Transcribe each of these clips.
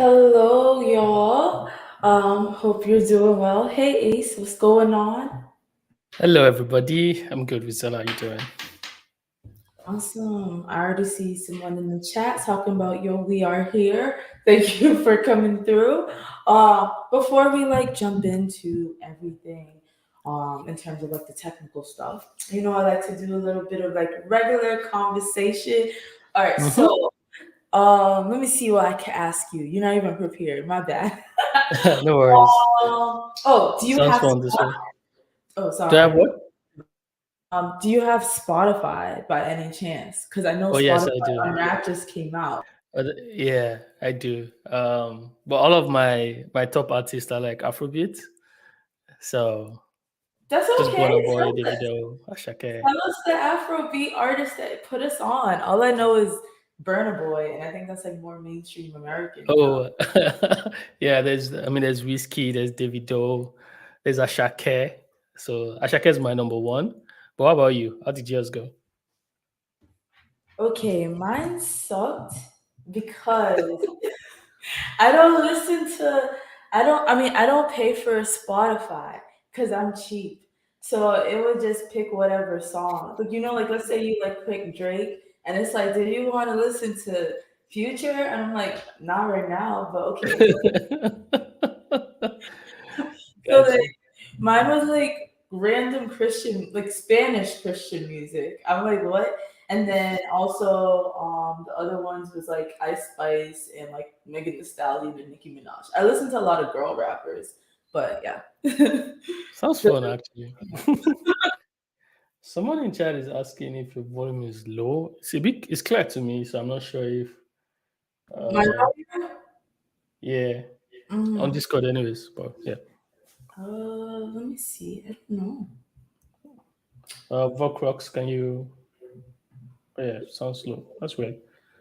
Hello, y'all. Hope you're doing well. Hey, Ace, what's going on? Hello, everybody. I'm good, Rizal. How you doing? Awesome. I already see someone in the chat talking about yo, we are here. Thank you for coming through. Before we jump into everything, in terms of the technical stuff, I like to do a little bit of regular conversation. All right, Mm-hmm. so let me see what I can ask you. You're not even prepared. My bad. No worries. Oh, do you Sounds have? fun this way. Oh, Do I have sorry. what? Do you have Spotify by any chance? Because I know Oh, yes, Spotify I do. Unwrapped just came out. Yeah, I do. But all of my top artists are like Afrobeat. So That's just okay. Burna Boy, Davido, Ashake. Tell us the Afrobeat artist that put us on. All I know is Burna Boy, and I think that's more mainstream American, Oh, yeah. There's Whiskey, there's Davido, there's Ashake. So Ashake is my number one. But what about you? How did yours go? Okay, mine sucked because I don't listen to. I don't pay for Spotify because I'm cheap. So it would just pick whatever song. Let's say you pick Drake, and it's like, do you want to listen to Future? And I'm like, not right now, but okay. So Got you. mine was random Christian, Spanish Christian music. I'm like, what? And then also, the other ones was Ice Spice and Megan Thee Stallion and Nicki Minaj. I listen to a lot of girl rappers, but yeah. Sounds fun, actually. Someone in chat is asking if your volume is low. It's clear to me, so I'm not sure if My uh yeah, on mm, Discord anyways, but yeah. let me see. I don't know. Vocrox, can you oh, yeah, sounds low. That's weird.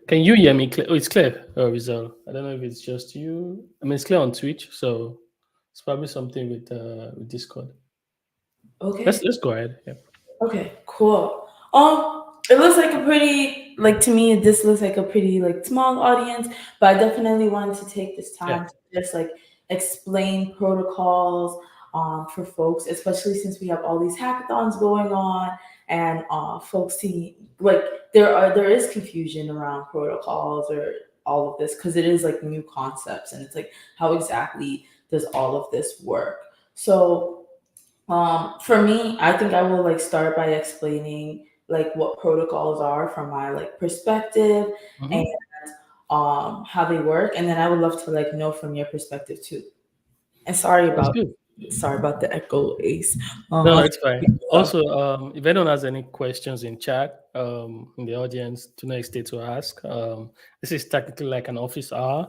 Can you hear me clear? Oh, it's clear, Rizal. I don't know if it's just you. I mean it's clear on Twitch, so it's probably something with Discord. Let's Okay. let's go ahead. Yeah. Okay, cool. It looks like a pretty to me this looks like a pretty small audience, but I definitely wanted to take this Yeah. time to just explain protocols for folks, especially since we have all these hackathons going on and folks see there is confusion around protocols or all of this because it is new concepts and it's how exactly does all of this work. So for me, I think I will start by explaining what protocols are from my perspective and Mm-hmm. how they work, and then I would love to know from your perspective too. And That's good. sorry about the echo, Ace. No, I'll it's fine. Also, if anyone has any questions in chat, in the audience, do not hesitate to ask. This is technically like an office hour.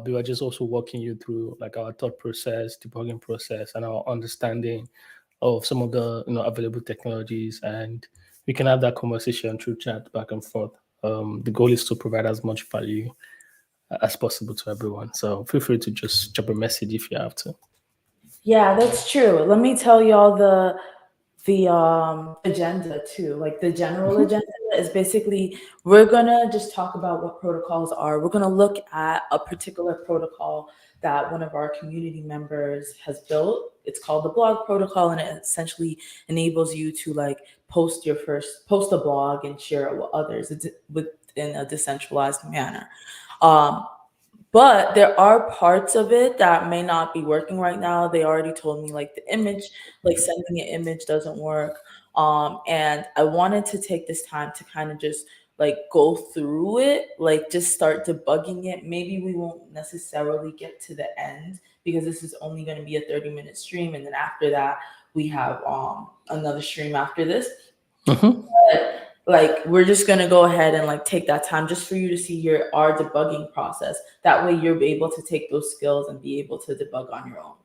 We were just also walking you through like our thought process, debugging process, and our understanding of some of the available technologies, and we can have that conversation through chat back and forth. The goal is to provide as much value as possible to everyone. So feel free to just drop a message if you have to. Yeah, that's true. Let me tell y'all the agenda too. The general Mhm. agenda is basically we're gonna just talk about what protocols are. We're gonna look at a particular protocol that one of our community members has built. It's called the blog protocol, and it essentially enables you to post a blog and share it with others within a decentralized manner. Um, but there are parts of it that may not be working right now. They already told me the image, sending an image doesn't work. And I wanted to take this time to kind of just go through it, just start debugging it. Maybe we won't necessarily get to the end because this is only going to be a 30-minute stream, and then after that we have another stream after this. Mhm. We're just gonna go ahead and take that time just for you to see our debugging process. That way you're able to take those skills and be able to debug on your own.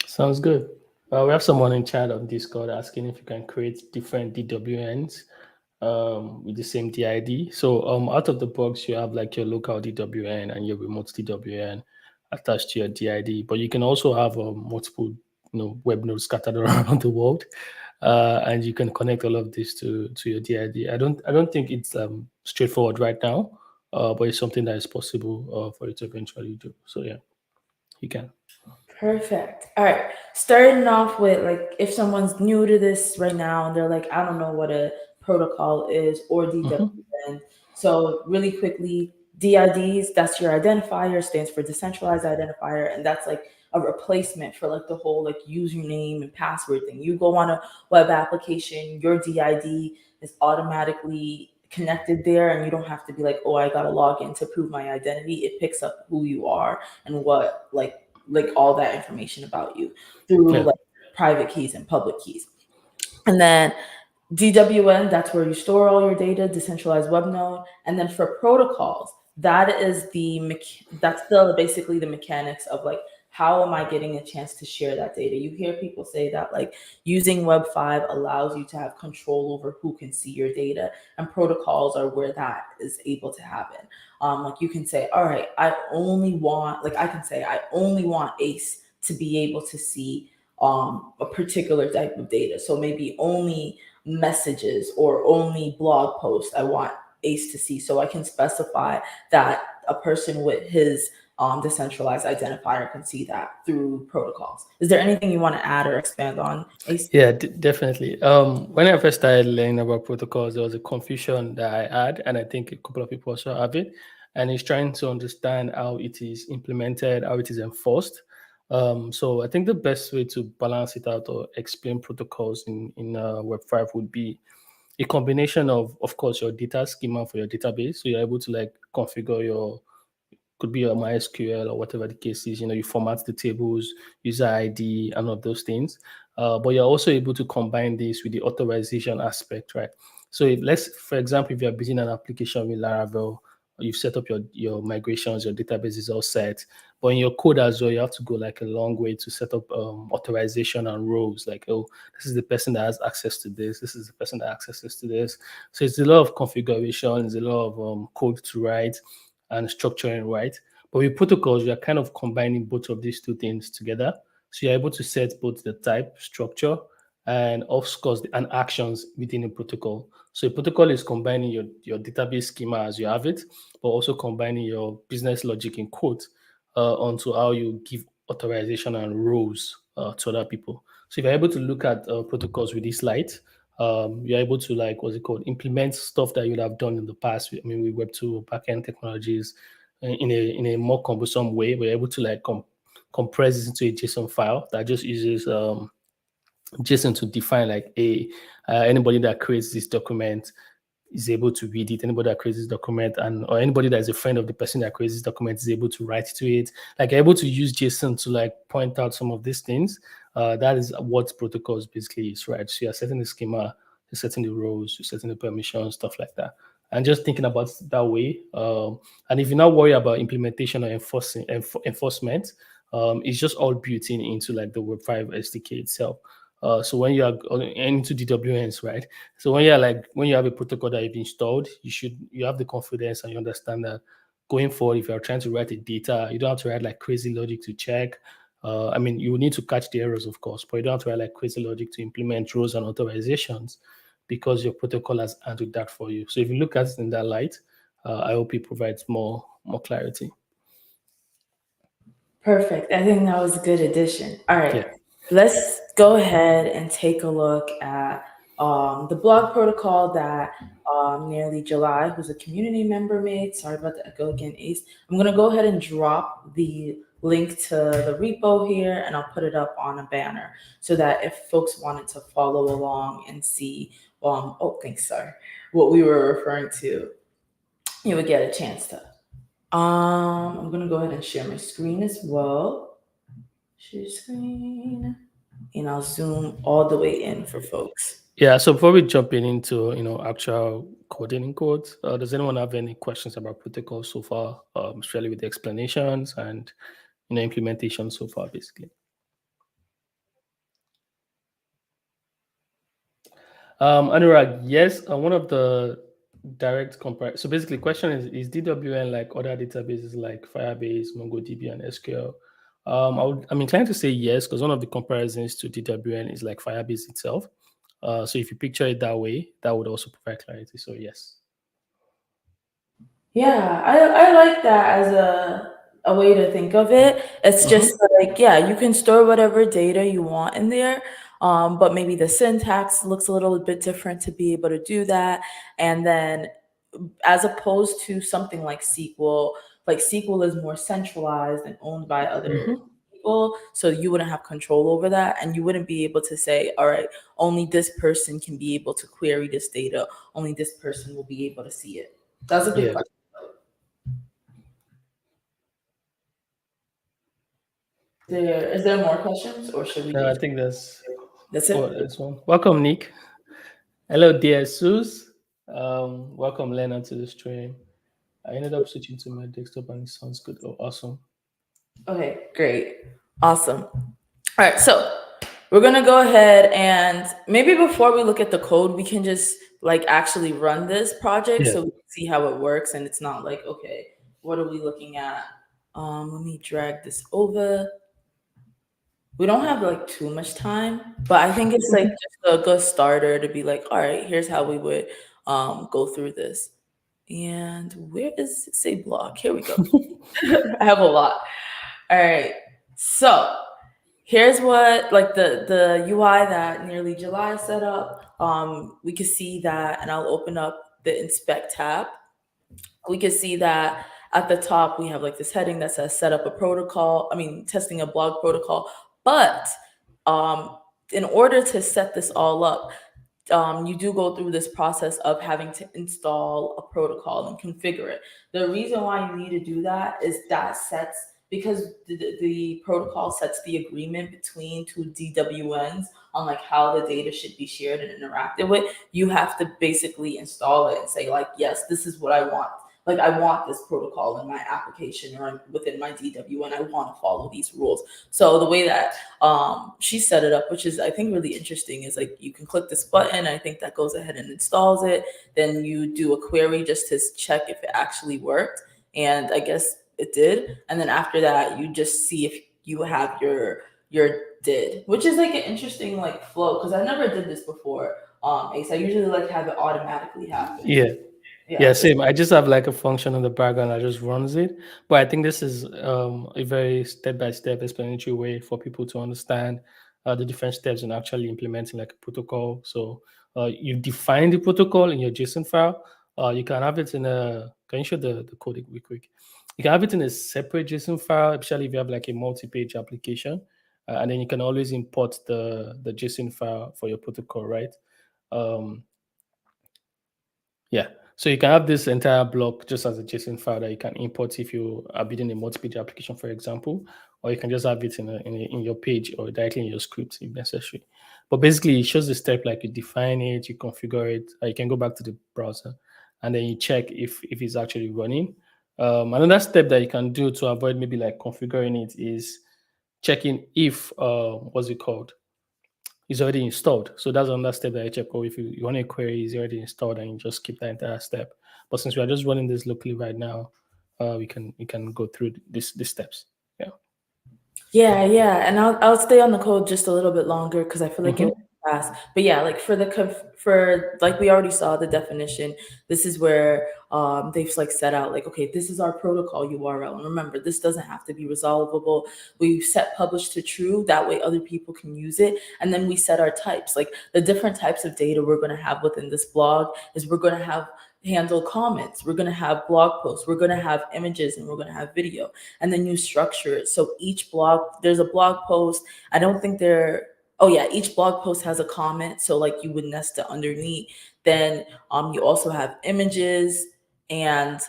Sounds good. We have someone in chat on Discord asking if you can create different DWNs with the same DID. So out of the box, you have like your local DWN and your remote DWN attached to your DID, but you can also have multiple web nodes scattered around the world, and you can connect all of this to your DID. I don't think it's straightforward right now, but it's something that is possible for you to eventually do. So yeah, you can. Perfect. All right. Starting off with, like, if someone's new to this right now and they're like, I don't know what a protocol is or Mhm. DWN. So really quickly, DIDs, that's your identifier, stands for decentralized identifier, and that's like a replacement for like the whole like username and password thing. You go on a web application, your DID is automatically connected there, and you don't have to be like, oh, I gotta log in to prove my identity. It picks up who you are and what like all that information about you through Yeah. like private keys and public keys. And then DWN, that's where you store all your data, decentralized web node. And then for protocols, that is that's still basically the mechanics of like, how am I getting a chance to share that data? You hear people say that like using Web5 allows you to have control over who can see your data, and protocols are where that is able to happen. Like you can say, all right, I can say I only want ACE to be able to see a particular type of data. So maybe only messages or only blog posts I want ACE to see. So I can specify that a person with his decentralized identifier can see that through protocols. Is there anything you want to add or expand on, ACE? Yeah, definitely. When I first started learning about protocols, there was a confusion that I had, and I think a couple of people also have it. And it's trying to understand how it is implemented, how it is enforced. So I think the best way to balance it out or explain protocols in Web5 would be a combination of course, your data schema for your database. So you're able to like configure your could be your MySQL or whatever the case is. You format the tables, user ID, and all of those things. But you're also able to combine this with the authorization aspect, right? So for example, if you're building an application with Laravel, you've set up your migrations, your database is all set. But in your code as well, you have to go like a long way to set up authorization and roles. Like, oh, this is the person that has access to this. This is the person that has access to this. So it's a lot of configuration. It's a lot of code to write and structuring, right? But with protocols, you are kind of combining both of these two things together. So you're able to set both the type, structure, and of course, and actions within a protocol. So a protocol is combining your database schema as you have it, but also combining your business logic in code onto how you give authorization and roles to other people. So if you're able to look at protocols with this light, you're able to like what's it called implement stuff that you'd have done in the past. I mean, with Web2 backend technologies in a more cumbersome way. We're able to like compress it into a JSON file that just uses JSON to define like anybody that creates this document is able to read it. Anybody that creates this document or anybody that is a friend of the person that creates this document is able to write to it. Like able to use JSON to like point out some of these things. That is what protocols basically is, right? So you're setting the schema, you're setting the roles, you're setting the permissions, stuff like that. And just thinking about it that way. And if you're not worried about implementation or enforcement, it's just all built into like the Web5 SDK itself. So when you are into DWNs, right? So when you have a protocol that you've installed, you have the confidence and you understand that going forward, if you're trying to write a data, you don't have to write like crazy logic to check. I mean, you will need to catch the errors, of course, but you don't have to write like crazy logic to implement rules and authorizations because your protocol has handled that for you. So if you look at it in that light, I hope it provides more clarity. Perfect. I think that was a good addition. All right, Yeah. let's go ahead and take a look at the blog protocol that Nearly July, who's a community member, made. Sorry about the echo again, Ace. I'm going to go ahead and drop the link to the repo here, and I'll put it up on a banner so that if folks wanted to follow along and see, thanks, sorry, what we were referring to, you would get a chance to. I'm gonna go ahead and share my screen as well. Share screen, and I'll zoom all the way in for folks. Yeah, so before we jump into actual coding in code, does anyone have any questions about protocols so far, especially with the explanations and implementation so far, basically? Anurag, yes, one of the direct compare. So basically, question is DWN like other databases like Firebase, MongoDB, and SQL? I'm inclined to say yes because one of the comparisons to DWN is like Firebase itself. So if you picture it that way, that would also provide clarity. So yes. Yeah, I like that as a way to think of it. It's just Hmm. like, yeah, you can store whatever data you want in there, but maybe the syntax looks a little bit different to be able to do that. And then as opposed to something like SQL is more centralized and owned by other Hmm. people, so you wouldn't have control over that, and you wouldn't be able to say, all right, only this person can be able to query this data, only this person will be able to see it. That's a good Yeah. question. Is there more questions, or should we No, I just? think that's That's oh, it. that's one. Welcome, Nick. Hello, dear Sus. Welcome, Lena, to the stream. I ended up switching to my desktop and it sounds good. Oh, awesome. Okay, great, awesome. All right, so we're gonna go ahead and maybe before we look at the code, we can just like actually run this project Yeah. so we can see how it works, and it's not like, okay, what are we looking at? Let me drag this over. We don't have like too much time, but I think it's like just a good starter to be like, all right, here's how we would go through this. And where is it say block? Here we go. I have a lot. All right. So here's what like the UI that Nearly July set up. We can see that, and I'll open up the inspect tab. We can see that at the top we have like this heading that says set up a protocol. I mean, testing a blog protocol. But um, in order to set this all up, you do go through this process of having to install a protocol and configure it. The reason why you need to do that is that sets because the protocol sets the agreement between two DWNs on like how the data should be shared and interacted with. You have to basically install it and say like, yes, this is what I want. Like I want this protocol in my application or within my DWN. I want to follow these rules. So the way that she set it up, which is I think really interesting, is like you can click this button. I think that goes ahead and installs it. Then you do a query just to check if it actually worked, and I guess it did. And then after that, you just see if you have your did, which is like an interesting like flow because I never did this before. Ace, I usually like have it automatically happen. Yeah. Yeah, Yeah, this. same. I just have like a function in the background that just runs it. But I think this is a very step-by-step explanatory way for people to understand the different steps in actually implementing like a protocol. So you define the protocol in your JSON file. You can have it in a, can you show the code real quick? You can have it in a separate JSON file, especially if you have like a multi-page application. And then you can always import the JSON file for your protocol, right? Um, yeah. So you can have this entire block just as a JSON file that you can import if you are building a multi-page application, for example, or you can just have it in your page or directly in your script if necessary. But basically, it shows the step like you define it, you configure it, you can go back to the browser, and then you check if it's actually running. Another step that you can do to avoid maybe like configuring it is checking if what's it called, is already installed. So that's another step that I check. Or if you want a query is already installed and you just skip that entire step. But since we are just running this locally right now, we can go through these steps. Yeah. Yeah, yeah, and I'll stay on the code just a little bit longer because I feel like it Hmm. went fast. But yeah, like for like we already saw the definition. This is where they've like set out like, okay, this is our protocol URL. And remember, this doesn't have to be resolvable. We set publish to true, that way other people can use it. And then we set our types. Like the different types of data we're gonna have within this blog is we're gonna have handle comments, we're gonna have blog posts, we're gonna have images, and we're gonna have video, and then you structure it. So each blog, there's a blog post. I don't think there, oh yeah, each blog post has a comment. So like you would nest it underneath. Then you also have images and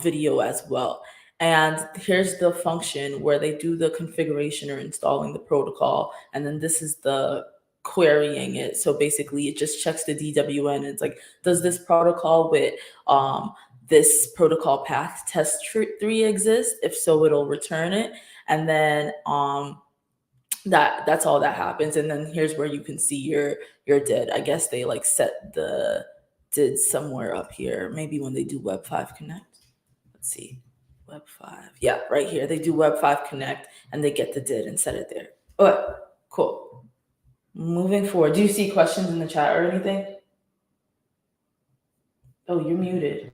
video as well. And here's the function where they do the configuration or installing the protocol. And then this is the querying it. So basically it just checks the DWN. It's like, does this protocol with this protocol path test 3 exist? If so, it'll return it. And then that's all that happens. And then here's where you can see your did. I guess they like set the did somewhere up here. Maybe when they do Web5 Connect. Let's see. Web5. Yeah, right here. They do Web5 Connect and they get the did and set it there. Okay, cool. Moving forward. Do you see questions in the chat or anything? Oh, you're muted.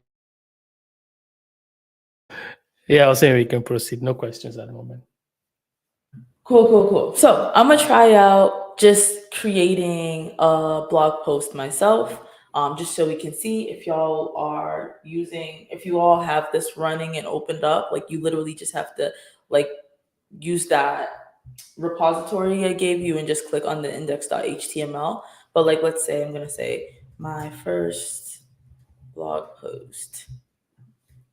Yeah, I was saying we can proceed. No questions at the moment. Cool. So I'm gonna try out just creating a blog post myself, just so we can see if y'all are using, if you all have this running and opened up, like you literally just have to like use that repository I gave you and just click on the index.html. But like, let's say I'm gonna say my first blog post,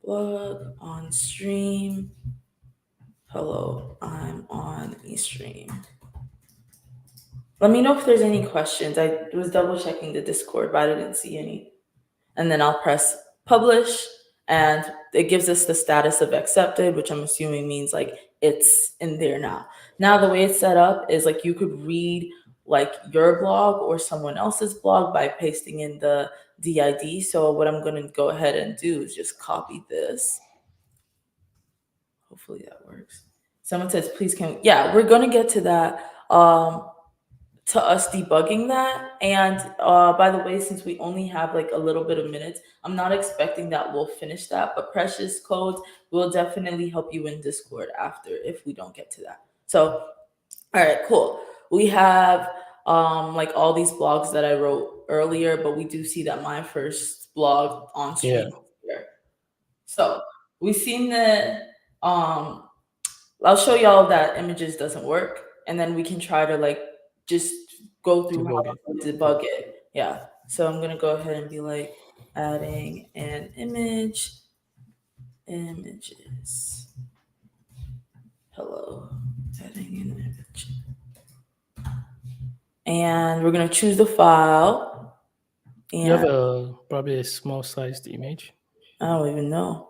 blog on stream. Hello, I'm on eStream. Let me know if there's any questions. I was double checking the Discord, but I didn't see any. And then I'll press publish, and it gives us the status of accepted, which I'm assuming means like it's in there now. Now, the way it's set up is like you could read like your blog or someone else's blog by pasting in the DID. So what I'm going to go ahead and do is just copy this. Hopefully that works. Someone says, please can, yeah, we're going to get to that. To us debugging that. And by the way, since we only have like a little bit of minutes, I'm not expecting that we'll finish that, but Precious Codes will definitely help you in Discord after if we don't get to that. So, all right, cool. We have like all these blogs that I wrote earlier, but we do see that my first blog on stream is here. So we've seen that I'll show y'all that images doesn't work, and then we can try to like just go through how to debug it. Yeah. So I'm gonna go ahead and be like adding an image, images. Hello, adding an image. And we're gonna choose the file. And You have probably a small sized image. I don't even know.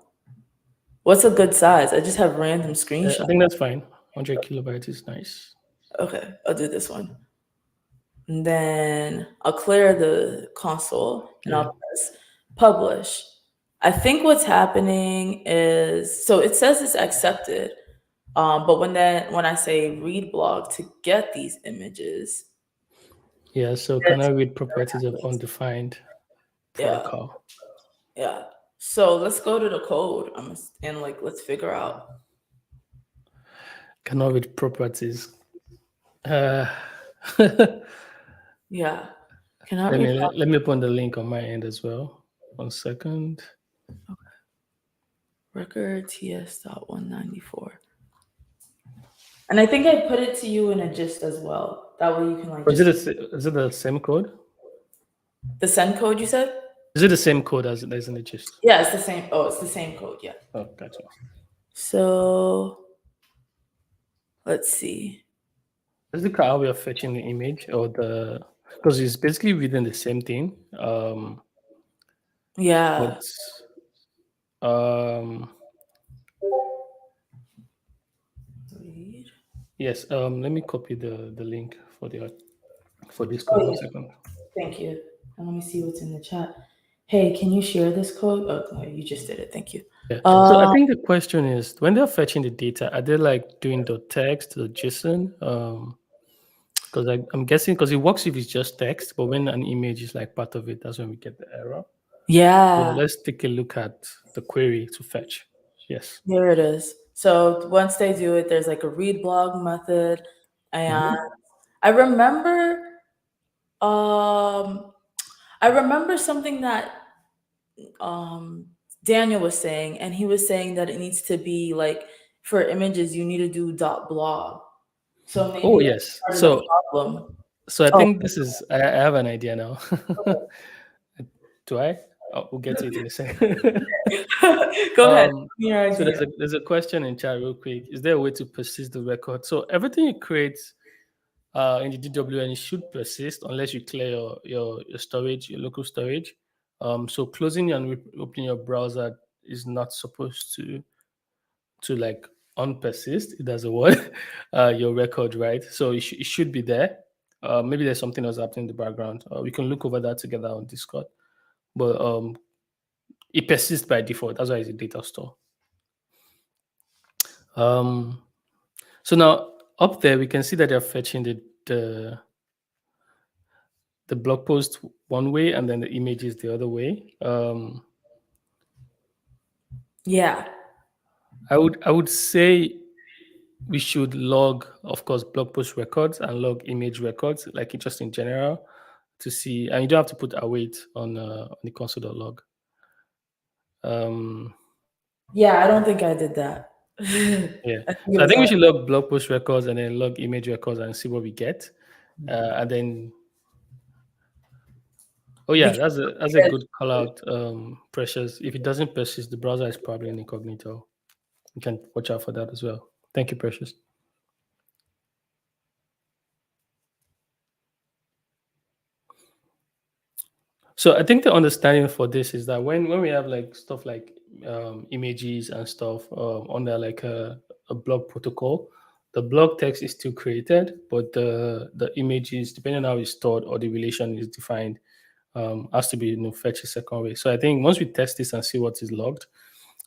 What's a good size? I just have random screenshots. I think that's fine. 100 kilobytes is nice. Okay, I'll do this one. And then I'll clear the console and I'll press publish. I think what's happening is, so it says it's accepted, but when I say read blog to get these images. Yeah, so can I read properties of undefined protocol? Yeah. So let's go to the code and like let's figure out. Cannot read properties. Yeah. Let me open the link on my end as well. 1 second. Okay. Record ts.194. And I think I put it to you in a gist as well. That way you can like. Is it the same code? The send code you said? Is it the same code as in the gist? Yeah, it's the same. Oh, it's the same code. Yeah. Oh, gotcha. So let's see. Let's look at how we are fetching the image or because it's basically within the same thing. Yeah. Yes. Let me copy the link for this code. 1 second. Thank you. And let me see what's in the chat. Hey, can you share this code? Oh, no, you just did it. Thank you. Yeah. So I think the question is, when they're fetching the data, are they like doing the text, the JSON? Because I'm guessing because it works if it's just text, but when an image is like part of it, that's when we get the error. Yeah. So let's take a look at the query to fetch. Yes. Here it is. So once they do it, there's like a read blog method. And I remember something that Daniel was saying, and he was saying that it needs to be like for images, you need to do .blog. So maybe yes. So I think this is. I have an idea now. Do I? Oh, we'll get to it in a second. Go ahead. So there's a question in chat real quick. Is there a way to persist the record? So everything you create in the DWN should persist unless you clear your storage, your local storage. So closing and opening your browser is not supposed to like unpersist. It does a word. Your record, right? So it should be there. Maybe there's something else happening in the background. We can look over that together on Discord. But it persists by default. That's why it's a data store. So now up there, we can see that they're fetching the blog post one way and then the images the other way. Yeah. I would say we should log, of course, blog post records and log image records, like just in general, to see. And you don't have to put await on the console.log. Um, Yeah, I don't think I did that. I yeah. think it So I was think we all. should log blog post records and then log image records and see what we get. And then, oh yeah, Because that's a good call out, Precious. If it doesn't persist, the browser is probably an incognito. You can watch out for that as well. Thank you, Precious. So I think the understanding for this is that when we have like stuff like images and stuff under like a blog protocol, the blog text is still created, but the images, depending on how it's stored or the relation is defined, has to be fetched a second way. So I think once we test this and see what is logged,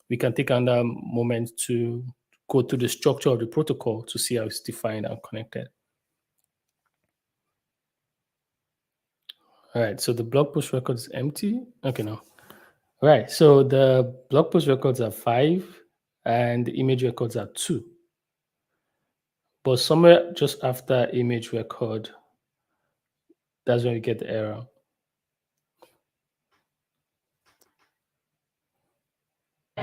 we can take another moment to go through the structure of the protocol to see how it's defined and connected. All right, so the blog post record is empty. Okay, no. All right, so the blog post records are 5 and the image records are 2. But somewhere just after image record, that's when we get the error.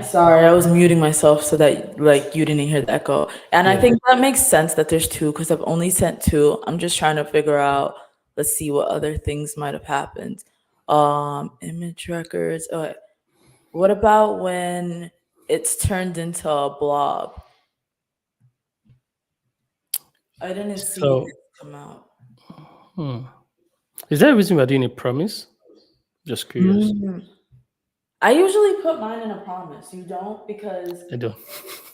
Sorry, I was muting myself so that like you didn't hear the echo. And I Yeah. think that makes sense that there's two because I've only sent two. I'm just trying to figure out, let's see what other things might have happened. Image records. Okay. What about when it's turned into a blob? I didn't see So, this come out. is there a reason we're doing a promise? Just curious. Mm. I usually put mine in a promise. You don't because I don't.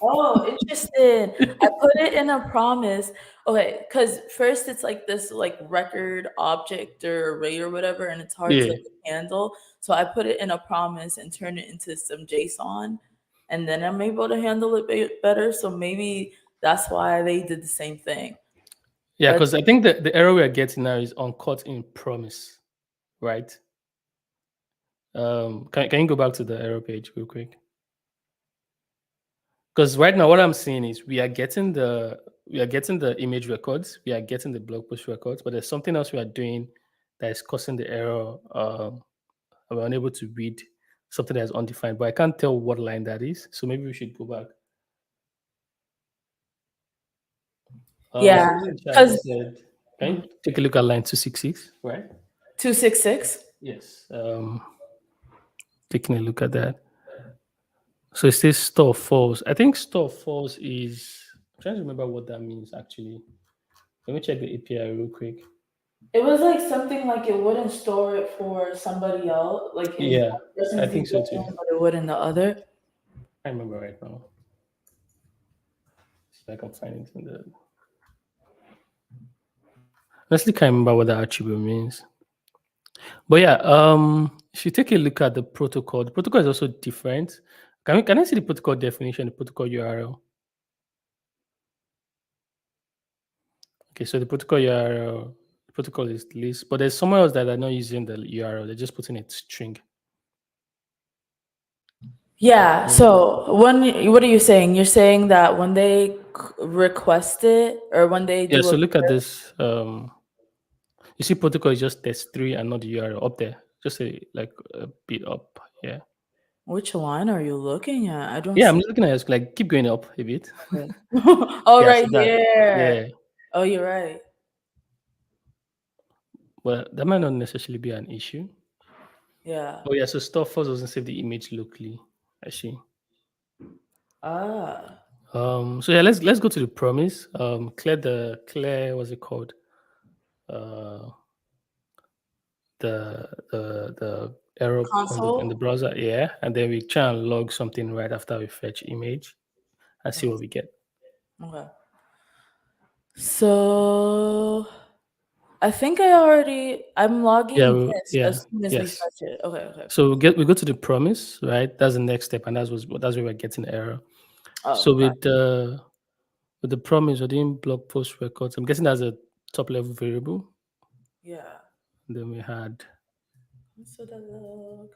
oh, interesting. I put it in a promise. Okay, because first it's like this like record object or array or whatever, and it's hard to Yeah. like, handle. So I put it in a promise and turn it into some JSON, and then I'm able to handle it better. So maybe that's why they did the same thing. Yeah, But because I think that the error we are getting now is uncut in promise, right? Can you go back to the error page real quick? Because right now what I'm seeing is we are getting the image records, we are getting the blog post records, but there's something else we are doing that is causing the error. And we're unable to read something that is undefined, but I can't tell what line that is. So maybe we should go back. yeah, Somebody in chat because said, can you take a look at line 266, right? 266. Yes. Taking a look at that. So it says store false. I think store false is, I'm trying to remember what that means actually. Let me check the API real quick. It was like something like it wouldn't store it for somebody else, like in Yeah, one I person's think so too. DWN, but it would in the other. I remember right now. See if I can find it in the. Honestly, can't remember what that attribute means. But yeah, if you take a look at the protocol is also different. Can I see the protocol definition, the protocol URL? Okay, so the protocol URL, the protocol is list, but there's somewhere else that they're not using the URL. They're just putting it string. Yeah. Mm. So what are you saying? You're saying that when they request it or when they Yeah. do a So look at this. You see, protocol is just test3 and not the URL up there. Just a bit up. Yeah. which line are you looking at? I don't Yeah. I'm see just looking at it. Like keep going up a bit. it. Oh, Yeah. right So that. here. Yeah. Oh, you're right. Well, that might not necessarily be an issue. Yeah. Oh yeah. So stuff first doesn't save the image locally. I see. Ah. So yeah, let's go to the promise. Clear what's it called? Uh, the error in the Console. browser, yeah, and then we try and log something right after we fetch image and see what we get. Okay. So I think I'm logging Yeah, this yeah, as soon as we yes. fetch it. Okay, okay. So we go to the promise, right? That's the next step, and that's where we're getting the error. So Oh, got with the promise, we're doing blog post records. I'm guessing that's a top level variable. yeah. And then we had So the log.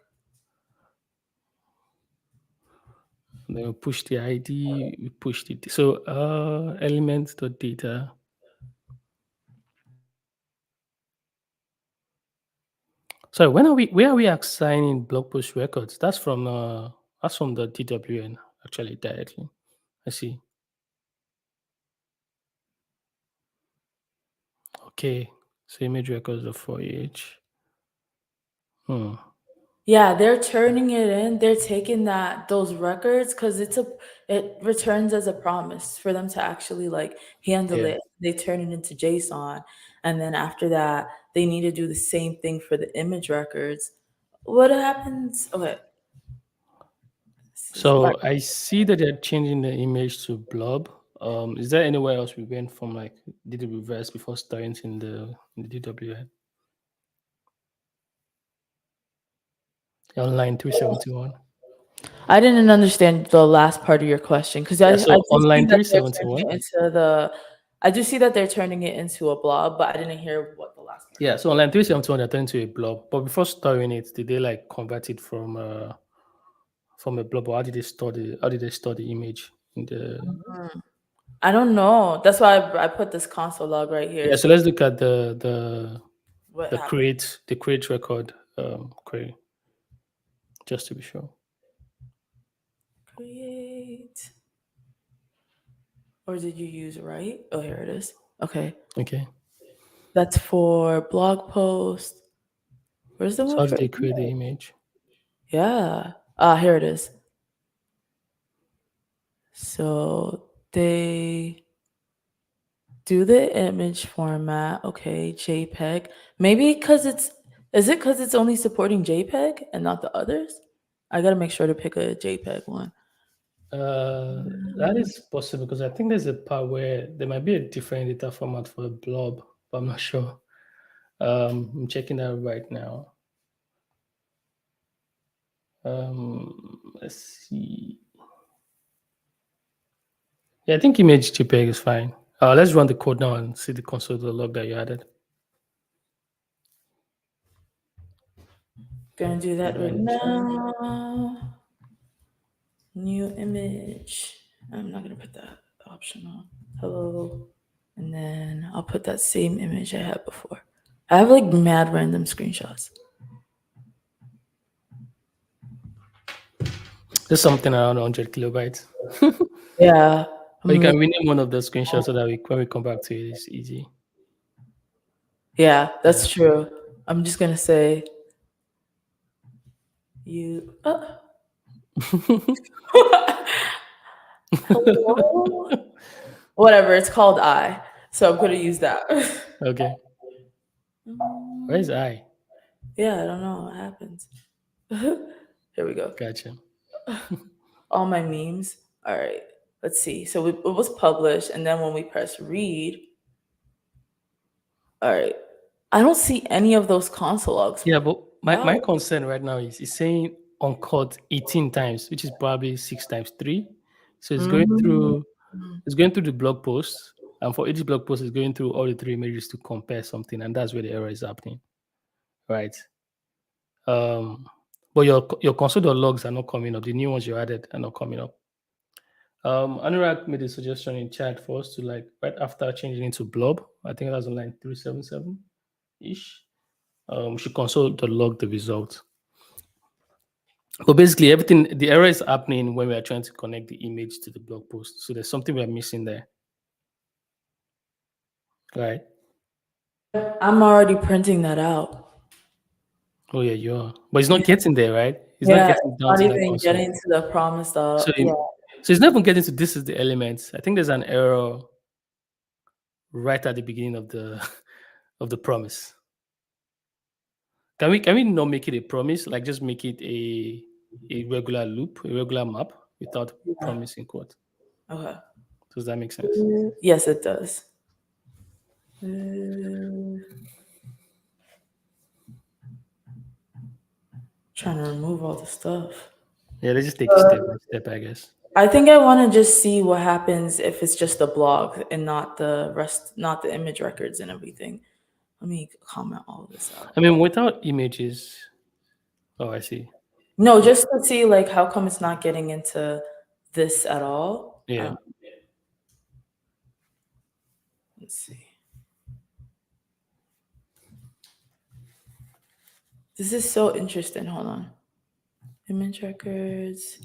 And then we push the ID, we push the so elements.data. So where are we assigning blog post records? That's from the DWN actually directly. I see. Okay. So image records are for each. Yeah, they're turning it in. They're taking those records because it returns as a promise for them to actually like handle Yeah. it. They turn it into JSON, and then after that, they need to do the same thing for the image records. What happens? Okay, all So I see that they're changing the image to blob. Is there anywhere else we went from like did the reverse before starting in the DWN? Online 371. I didn't understand the last part of your question because Yeah, I so do see online that they're turning 371. it into the. I do see that they're turning it into a blob, but I didn't hear what the last part. Yeah, so online 371 they're turning to a blob. But before storing it, did they like convert it from a blob, or how did they store the image in the I don't know. That's why I put this console log right here. yeah, so So let's look at what the happened? create record query, just to be sure. Create. Or did you use right? Oh, here it is. Okay. Okay. That's for blog post. Where's the So one how for did they create the image? image? Yeah. Here it is. So they do the image format. Okay, JPEG. Maybe is it because it's only supporting JPEG and not the others? I gotta make sure to pick a JPEG one. That is possible because I think there's a part where there might be a different data format for a blob, but I'm not sure. I'm checking that right now. Let's see. Yeah, I think image JPEG is fine. Let's run the code now and see the console log that you added. Gonna do that Put that right in the chat. now. New image. I'm not gonna put that optional. Hello. And then I'll put that same image I had before. I have like mad random screenshots. There's something around 100 kilobytes. Yeah. But you I'm can rename one of the screenshots so that when we come back to it, it's easy. Yeah, that's true. I'm just gonna say you. Hello. Whatever. It's called I. So I'm gonna use that. Okay. Where's I? Yeah, I don't know what happens. Here we go. Gotcha. All my memes. All right. Let's see. So it was published, and then when we press read, all right. I don't see any of those console logs. Yeah, but my Wow. concern right now is it's saying uncut 18 times, which is probably 6 times 3. So Mm. it's going through the blog post, and for each blog post, it's going through all the 3 images to compare something, and that's where the error is happening, right? But your console logs are not coming up. The new ones you added are not coming up. Anurag made a suggestion in chat for us to like right after changing into blob. I think that's on line 377 ish. We should console.log the result. But basically, the error is happening when we are trying to connect the image to the blog post. So there's something we're missing there, right? I'm already printing that out. Oh yeah, you are. But it's not getting there, right? It's not Yeah, it's getting down not to that even console. getting to the promised So yeah. so it's not even getting to this is the elements. I think there's an error right at the beginning of the of the promise. Can we not make it a promise? Like just make it a regular loop, a regular map without Yeah. promising quote. Okay. Does that make sense? Yes, it does. Trying to remove all the stuff. Yeah, let's just take it step by step, I guess. I think I want to just see what happens if it's just the blog and not the rest, not the image records and everything. Let me comment all this out. I mean, without images. Oh, I see. No, just to see like how come it's not getting into this at all. Yeah. Let's see. This is so interesting. Hold on. Image records.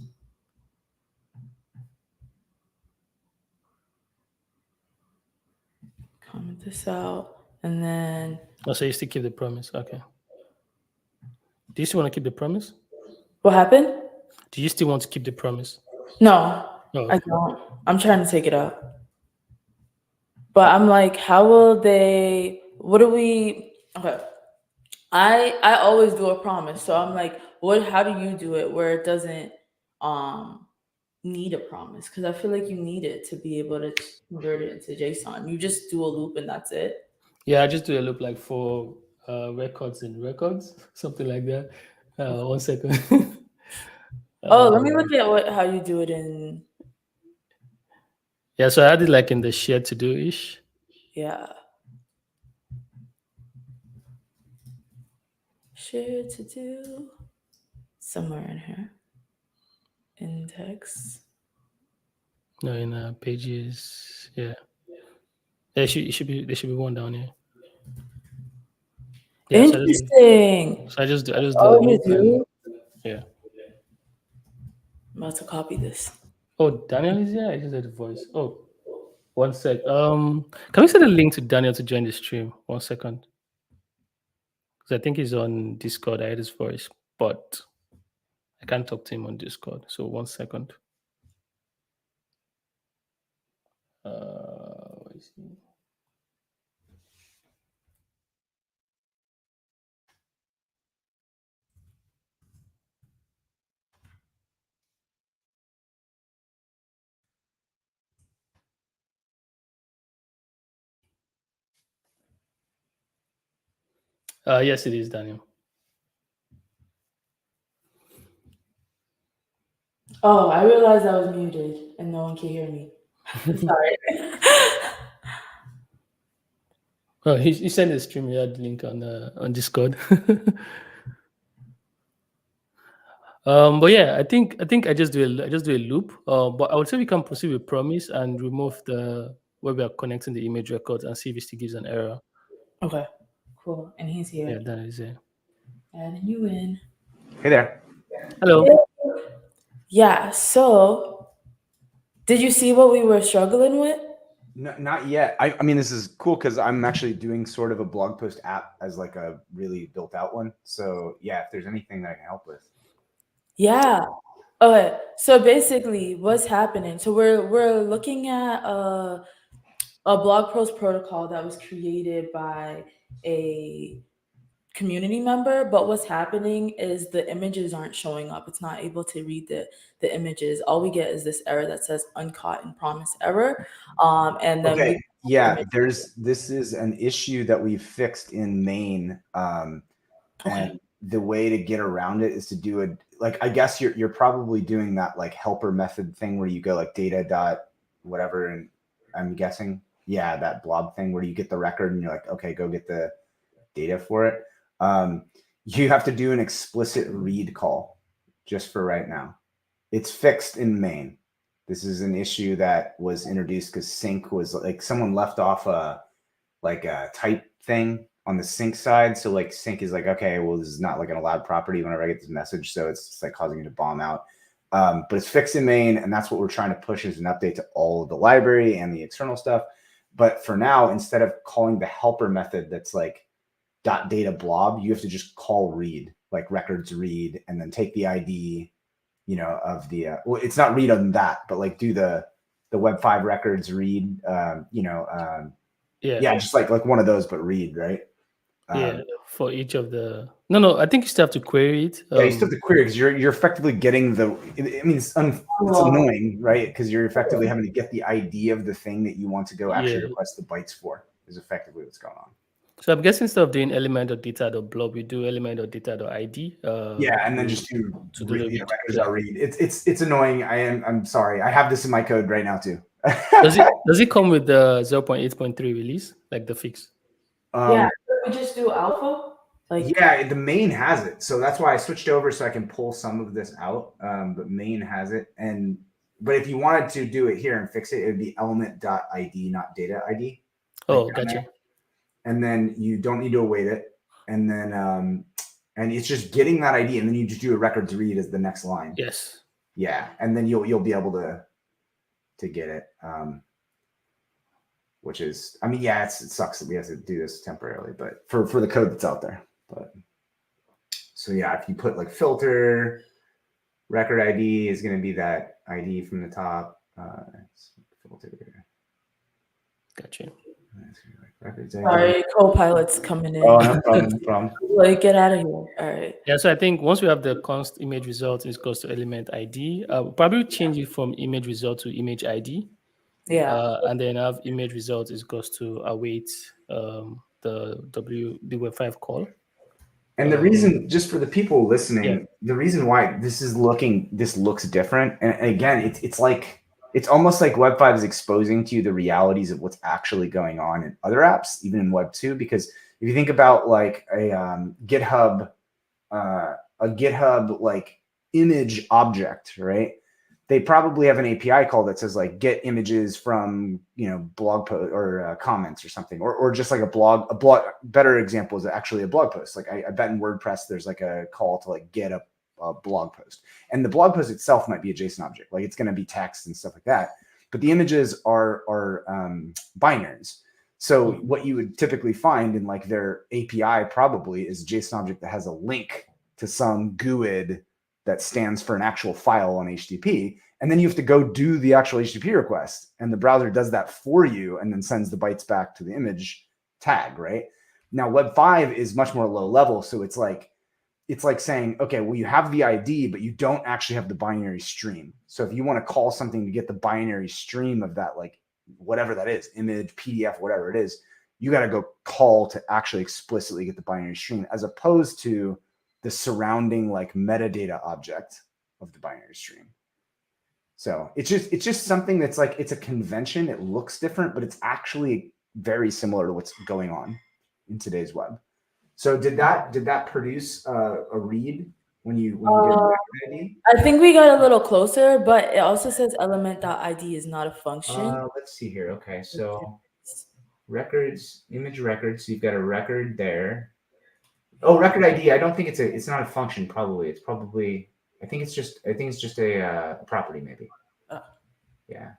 Comment this out. And then. Oh, so you still keep the promise. Okay. Do you still want to keep the promise? What happened? Do you still want to keep the promise? No, okay. I don't. I'm trying to take it out. But I'm like, how will they, what do we, okay. I always do a promise. So I'm like, how do you do it where it doesn't need a promise? Because I feel like you need it to be able to convert it into JSON. You just do a loop and that's it. Yeah, I just do a loop like for records in records, something like that. 1 second. Let me look at how you do it in. Yeah, so I had it like in the share to do ish. Yeah. Share to do somewhere in here. Index. No, in pages. Yeah. There should be one down here. Yeah, Interesting. So I just do a loop and yeah. I'm about to copy this. Oh, Daniel is here? I just heard the voice. Oh, 1 sec. Can we send a link to Daniel to join the stream? 1 second. Because I think he's on Discord. I heard his voice, but I can't talk to him on Discord. So 1 second. Where is he? Yes, it is Daniel. Oh, I realized I was muted and no one can hear me. Sorry. Oh, he sent a StreamYard link on Discord. But yeah, I think I just do a loop. But I would say we can proceed with promise and remove the where we are connecting the image records and see if it still gives an error. Okay, cool. And he's here. Yeah, that is it. Adding you in. Hey there. Hello. Yeah. So, did you see what we were struggling with? No, not yet. I mean, this is cool because I'm actually doing sort of a blog post app as like a really built out one. So yeah, if there's anything that I can help with. Yeah. Okay. So basically, what's happening? So we're looking at a blog post protocol that was created by a community member, but what's happening is the images aren't showing up. It's not able to read the images. All we get is this error that says uncaught and promise error. And then this is an issue that we've fixed in main. And the way to get around it is to do it like, I guess you're probably doing that like helper method thing where you go like data dot whatever, and I'm guessing, yeah, that blob thing where you get the record and you're like, okay, go get the data for it. You have to do an explicit read call just for right now. It's fixed in main. This is an issue that was introduced because sync was like someone left off a type thing on the sync side. So like sync is like, okay, well, this is not like an allowed property whenever I get this message. So it's just like causing it to bomb out. But it's fixed in main, and that's what we're trying to push as an update to all of the library and the external stuff. But for now, instead of calling the helper method that's like .data blob, you have to just call read, like records read, and then take the ID, you know, of the, well, it's not read on that, but like do the Web5 records read, just like one of those, but read, right? For each of the, no, I think you still have to query it. Yeah, you still have to query because you're effectively getting the, I mean, it's annoying, right? Because you're effectively having to get the ID of the thing that you want to go actually request the bytes for, is effectively what's going on. So I'm guessing instead of doing element.data.blob, we do element.data.id. And then just do records.read. It's annoying. I'm sorry. I have this in my code right now too. Does it come with the 0.8.3 release, like the fix? We just do alpha. The main has it, so that's why I switched over so I can pull some of this out. But main has it, and but if you wanted to do it here and fix it, it would be element.id, not data ID. Oh, gotcha. And then you don't need to await it. And then, and it's just getting that ID, and then you just do a records read as the next line. Yes. Yeah, and then you'll be able to get it. Which is, I mean, yeah, it sucks that we have to do this temporarily, but for the code that's out there. But so yeah, if you put like filter, record ID is going to be that ID from the top. Filter. Gotcha. Sorry, co-pilot's coming in. Oh, no problem. No problem. Like, get out of here. All right. Yeah, so I think once we have the const image result is equals to element ID, we'll probably change it from image result to image ID. Yeah. And then have image result is equals to await the Web5 call. And the reason, just for the people listening, the reason why this looks different, and again, it's almost like Web5 is exposing to you the realities of what's actually going on in other apps, even in Web2. Because if you think about like a GitHub like image object, right? They probably have an API call that says like get images from, blog post or comments or something, or just like a blog. Better example is actually a blog post. Like I bet in WordPress there's like a call to like get a blog post, and the blog post itself might be a JSON object, like it's going to be text and stuff like that. But the images are binaries. So what you would typically find in like their API probably is a JSON object that has a link to some GUID that stands for an actual file on HTTP. And then you have to go do the actual HTTP request, and the browser does that for you and then sends the bytes back to the image tag, right? Now Web5 is much more low level. So it's like saying, okay, well, you have the ID, but you don't actually have the binary stream. So if you want to call something to get the binary stream of that, like whatever that is, image, PDF, whatever it is, you got to go call to actually explicitly get the binary stream, as opposed to the surrounding like metadata object of the binary stream. So it's just something that's like, it's a convention. It looks different, but it's actually very similar to what's going on in today's web. So did that produce a read when you did record ID? I think we got a little closer, but it also says element.id is not a function. Let's see here. Okay, so records, image records. So you've got a record there. Oh, record ID. I don't think it's not a function. Probably it's probably. I think it's just a property maybe. Yeah,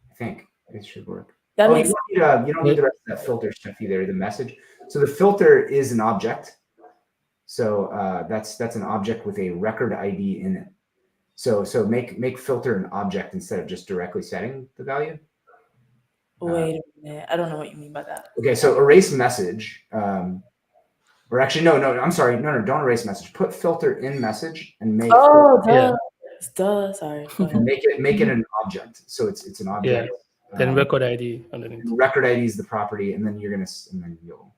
I think it should work. That makes you don't need the rest of that filter stuff either. The message. So the filter is an object. So that's an object with a record ID in it. So make filter an object instead of just directly setting the value. Wait a minute. I don't know what you mean by that. Okay, so erase message. Or actually, no, I'm sorry. No, don't erase message. Put filter in message and make. Oh, duh. Sorry. And make it an object. So it's an object. Yeah. Then record ID underneath. Record ID is the property, and then you'll.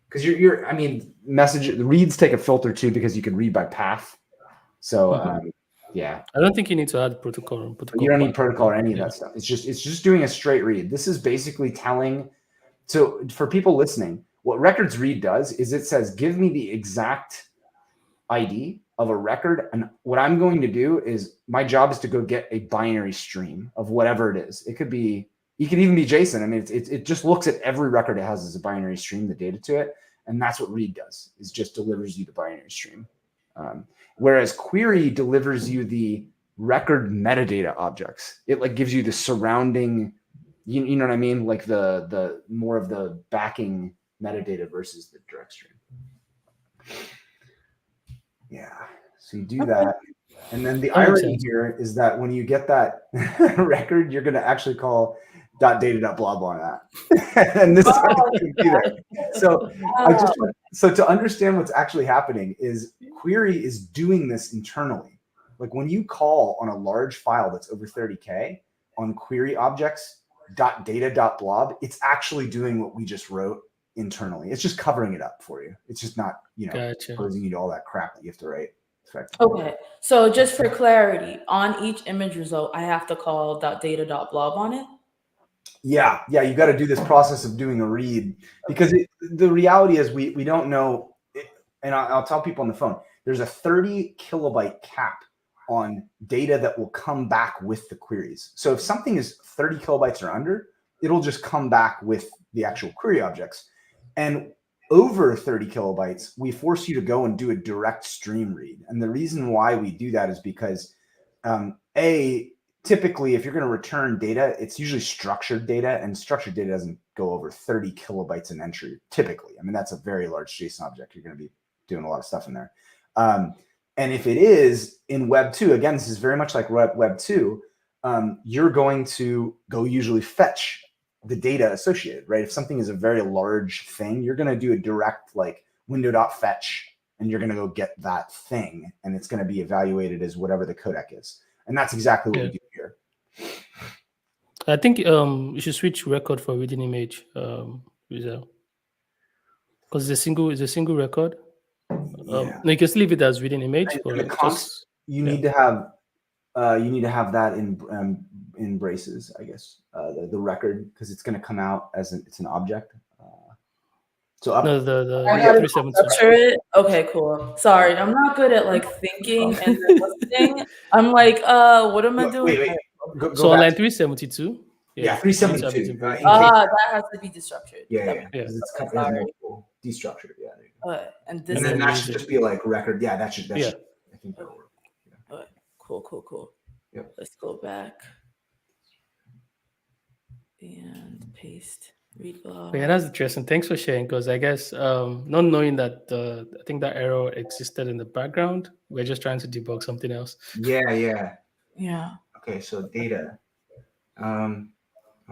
Because I mean, reads take a filter too, because you can read by path. So yeah. I don't think you need to add protocol. You don't need protocol or any of that stuff. It's just doing a straight read. This is basically telling. So for people listening, what records read does is it says, give me the exact ID of a record. And what I'm going to do is, my job is to go get a binary stream of whatever it is. It could even be JSON. I mean, it just looks at every record it has as a binary stream, the data to it. And that's what read does, is just delivers you the binary stream. Whereas query delivers you the record metadata objects. It like gives you the surrounding, you know what I mean? Like the more of the backing metadata versus the direct stream. Yeah. So you do that. And then the irony here is that when you get that record, you're going to actually call .data.blob on that. And this so to understand what's actually happening is query is doing this internally. Like when you call on a large file that's over 30K on query objects .data.blob, it's actually doing what we just wrote internally. It's just covering it up for you. It's just not, exposing you to all that crap that you have to write. Okay, so just for clarity, on each image result, I have to call .data.blob on it? Yeah, you got to do this process of doing a read, because the reality is we don't know, and I'll tell people on the phone, there's a 30 kilobyte cap on data that will come back with the queries. So if something is 30 kilobytes or under, it'll just come back with the actual query objects. And over 30 kilobytes, we force you to go and do a direct stream read. And the reason why we do that is because typically if you're going to return data, it's usually structured data, and structured data doesn't go over 30 kilobytes an entry typically. I mean, that's a very large JSON object. You're going to be doing a lot of stuff in there. And if it is in Web 2, again, this is very much like Web 2, you're going to go usually fetch the data associated, right? If something is a very large thing, you're going to do a direct like window.fetch, and you're going to go get that thing, and it's going to be evaluated as whatever the codec is. And that's exactly what we do here. I think you should switch record for reading image, because it's a single record. Yeah. No, you can still leave it as reading image, And but the const, you need to have that in braces, I guess, the record, because it's going to come out as it's an object. So up. No, the I gotta 372. structure it. Okay, cool. Sorry, I'm not good at like thinking and then listening. I'm like, what am I doing? Wait. Go So on back. line 372. Yeah, 372. That has to be destructured. Yeah. Because it's Okay, it has sorry. multiple destructured. Yeah. There you go. And this And then is that should just be like record. Yeah, that should. Yeah. I think that'll work. Yeah. cool. Yep. Let's go back and paste read blog. Yeah, that's interesting. Thanks for sharing, because I guess not knowing that I think that error existed in the background, we're just trying to debug something else. Yeah. Okay, so data. All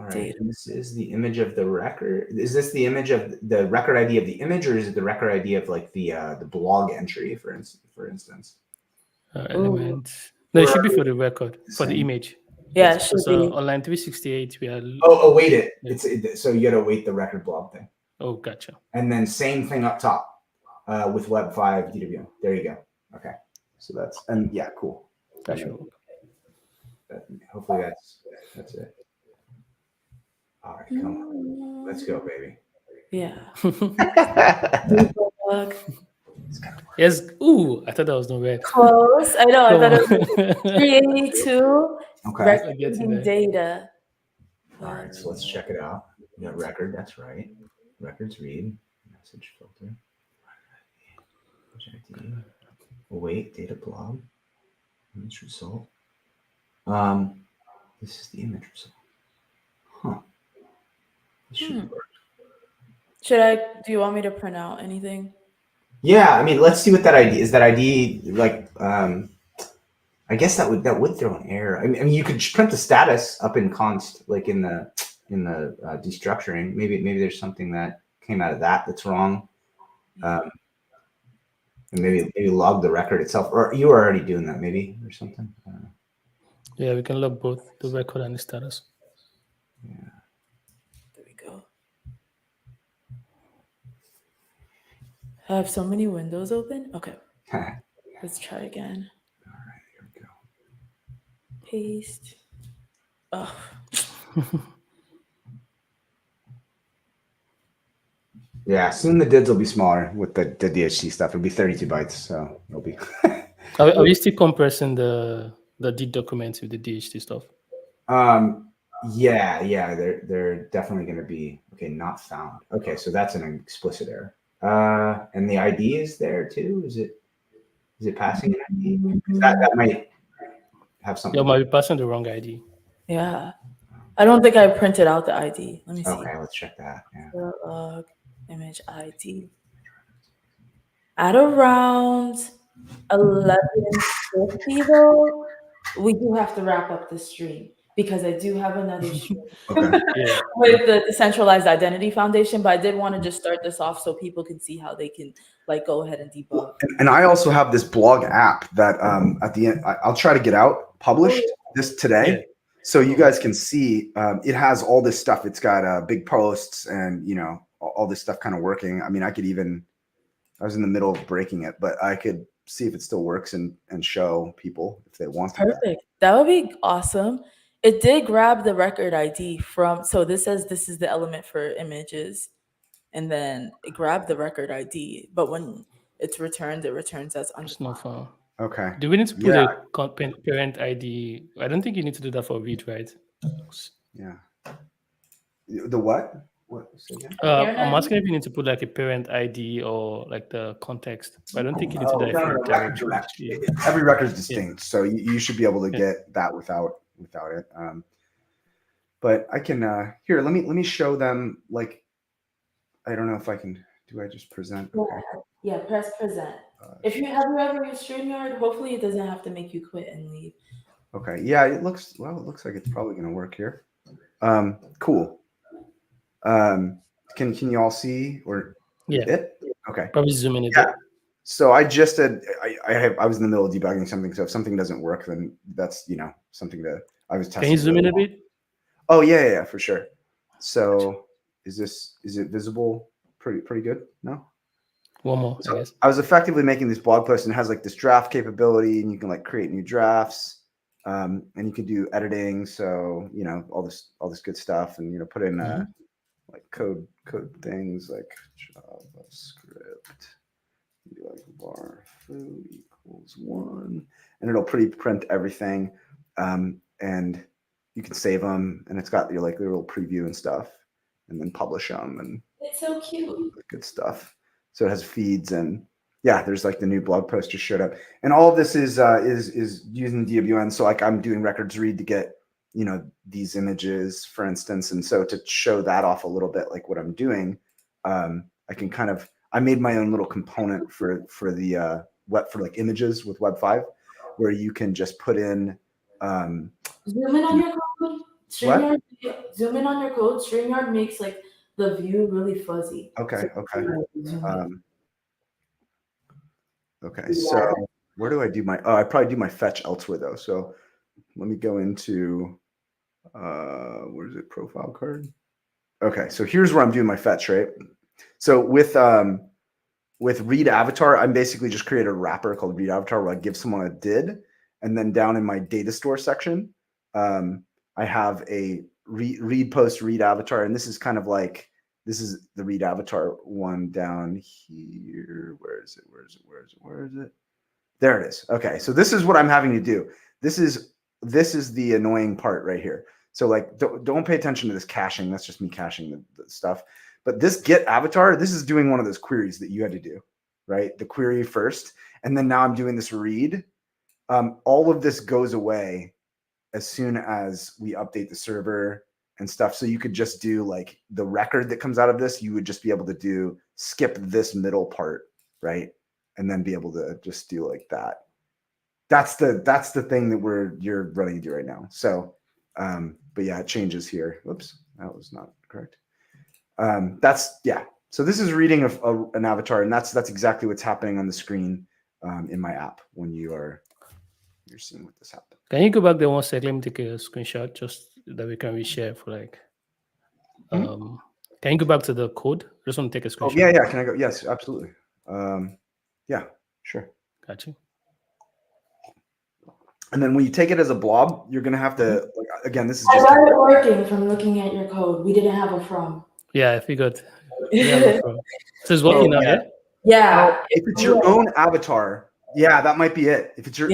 right. Data. And this is the image of the record. Is this the image of the record ID of the image, or is it the record ID of like the blog entry, for instance? Element. No, it should be for the record, for the image. Yeah, it should be. On line 368, we are. Wait it. So you got to wait the record blog thing. Oh, gotcha. And then same thing up top with Web5 DWN. There you go. Okay. So that's, and yeah, cool. That should work. Hopefully that's it. All right, come on. Let's go, baby. Yeah. Yes. Ooh, I thought that was no red. Close. I know. I thought it was 382. Okay. Recording data. All right, so let's check it out. We got record, that's right. Records read, message filter. Await data blog. Image result. This is the image result. Huh. This should work. Do you want me to print out anything? Yeah, I mean, let's see what that ID is. That ID, like, I guess that would throw an error. I mean, you could print the status up in const, like in the destructuring. Maybe there's something that came out of that's wrong. And maybe log the record itself, or you were already doing that, maybe, or something. Yeah, we can log both the record and the status. Yeah. There we go. I have so many windows open. Okay. Let's try again. All right, here we go. Paste. Oh. Yeah, soon the DIDs will be smaller with the DHT stuff. It'll be 32 bytes, so it'll be. Are you still compressing the DID documents with the DHT stuff? Yeah, they're definitely going to be not found. Okay, so that's an explicit error. And the ID is there too. Is it passing an ID? That might have something. You might be passing the wrong ID. Yeah. I don't think I printed out the ID. Let me see. Okay, let's check that. Yeah. Log image ID. At around 11:50 though, we do have to wrap up the stream because I do have another stream with the Decentralized Identity Foundation, but I did want to just start this off so people can see how they can like go ahead and debug. And I also have this blog app that at the end, I'll try to get out published this today. Yeah. So you guys can see it has all this stuff. It's got big posts and, all this stuff kind of working. I mean, I was in the middle of breaking it, but I could see if it still works and show people if they want to. Perfect. That would be awesome. It did grab the record ID so this says this is the element for images, and then it grabbed the record ID, but when it's returned, it returns as undefined. It's not found. Okay. Do we need to put a parent ID? I don't think you need to do that for read, right? Yeah. The what? What? Say again? I'm asking if you need to put like a parent ID or like the context. But I don't think you need to do that. No, record direct. Every record is distinct, so you should be able to get that without it. But I can here. Let me show them. Like, I don't know if I can. Do I just present? Okay. Yeah, press present. If you ever used StreamYard, hopefully it doesn't have to make you quit and leave. Okay. Yeah, it looks like it's probably going to work here. Cool. Can you all see or it? Okay. Probably zoom in a Yeah. bit. So I just did. I was in the middle of debugging something. So if something doesn't work, then that's something that I was testing. Can you zoom in a bit? Oh yeah, for sure. So is it visible? Pretty good. No. One more, So I guess. I was effectively making this blog post, and it has like this draft capability, and you can like create new drafts, and you can do editing. So all this good stuff, and put in like code things like JavaScript. Do like var foo equals 1, and it'll print everything, and you can save them, and it's got your like little preview and stuff, and then publish them, and it's so cute. Good stuff. So it has feeds, and yeah, there's like the new blog post just showed up, and all of this is using DWN. So like I'm doing records read to get these images, for instance, and so to show that off a little bit, like what I'm doing, I can I made my own little component for the web for like images with Web5, where you can just put in zoom in on your code. StreamYard, zoom in on your code. StreamYard makes like the view really fuzzy. Okay. Okay. So where do I do my? Oh, I probably do my fetch elsewhere though. So let me go into where is it? Profile card. Okay. So here's where I'm doing my fetch, right? So with read avatar, I'm basically just create a wrapper called read avatar where I give someone a did, and then down in my data store section, I have a read post read avatar, and this is kind of like the read avatar one down here. Where is it? There it is. Okay, so this is what I'm having to do. This is the annoying part right here. So like don't pay attention to this caching. That's just me caching the stuff. But this get avatar, this is doing one of those queries that you had to do, right? The query first, and then now I'm doing this read. All of this goes away as soon as we update the server and stuff. So you could just do like the record that comes out of this, you would just be able to skip this middle part, right? And then be able to just do like that. That's the thing that you're running into right now. So, but yeah, it changes here. Whoops, that was not correct. So this is reading an avatar, and that's exactly what's happening on the screen in my app when you're seeing what this happens. Can you go back there one sec? Let me take a screenshot just that we can reshare for like. Can you go back to the code? I just want to take a screenshot. Oh, yeah. Can I go? Yes, absolutely. Yeah, sure. Got you. And then when you take it as a blob, you're gonna have to again. This is I just got it working from looking at your code. We didn't have a from. Yeah, I figured. Yeah, so it's working now, yeah? Yeah. If it's your own avatar, yeah, that might be it. If it's your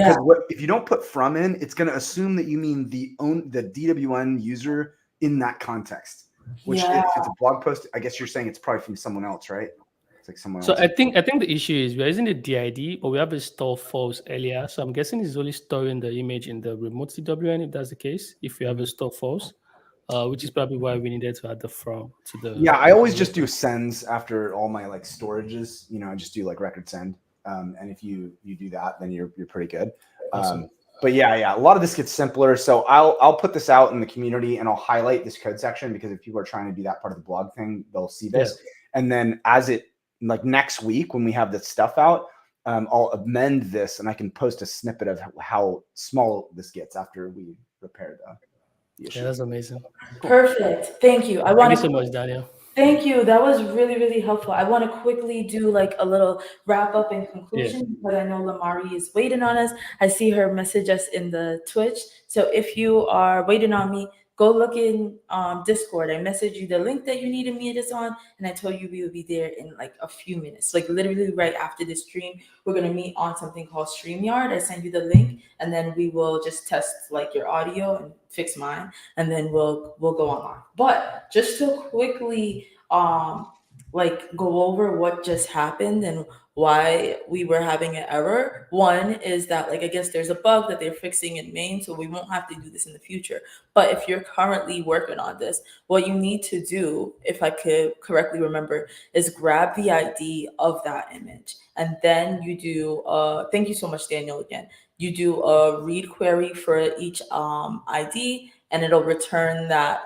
if you don't put from in, it's gonna assume that you mean the DWN user in that context. Which if it's a blog post, I guess you're saying it's probably from someone else, right? It's like someone else. So I think the issue is we're using the DID, but we have a store false earlier. So I'm guessing it's only storing the image in the remote DWN if that's the case. If we have a store false. Which is probably why we needed to add the from to the. Yeah, I always just do sends after all my like storages. I just do like record send, and if you do that, then you're pretty good. Awesome. But yeah, a lot of this gets simpler. So I'll put this out in the community, and I'll highlight this code section because if people are trying to do that part of the blog thing, they'll see this. Yeah. And then as it like next week when we have this stuff out, I'll amend this, and I can post a snippet of how small this gets after we repair the. Yeah, that's amazing. Perfect. Thank you. Thank you so much, Daniel. Thank you. That was really, really helpful. I want to quickly do like a little wrap up and conclusion, but I know Lamari is waiting on us. I see her message us in the Twitch. So if you are waiting on me, go look in Discord. I messaged you the link that you needed me to on, and I told you we would be there in like a few minutes. Like literally right after this stream, we're gonna meet on something called StreamYard. I send you the link, and then we will just test like your audio and fix mine, and then we'll go online. But just to quickly like go over what just happened and why we were having an error. One is that like I guess there's a bug that they're fixing in main, so we won't have to do this in the future. But if you're currently working on this, what you need to do, if I could correctly remember, is grab the ID of that image, and then you do thank you so much, Daniel, again. You do a read query for each ID, and it'll return that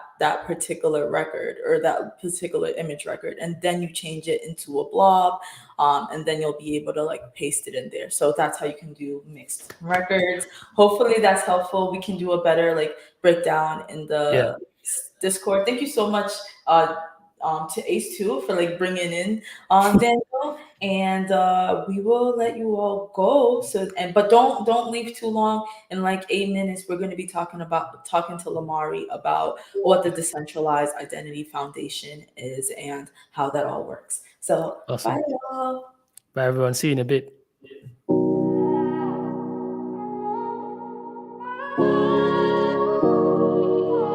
particular record or that particular image record, and then you change it into a blob, and then you'll be able to like paste it in there. So that's how you can do mixed records. Hopefully that's helpful. We can do a better like breakdown in the Discord. Thank you so much to Ace too for like bringing in Daniel, and we will let you all go. So but don't leave too long. In like 8 minutes, we're going to be talking to Lamari about what the Decentralized Identity Foundation is and how that all works. So Awesome. bye y'all. Bye everyone. See you in a bit.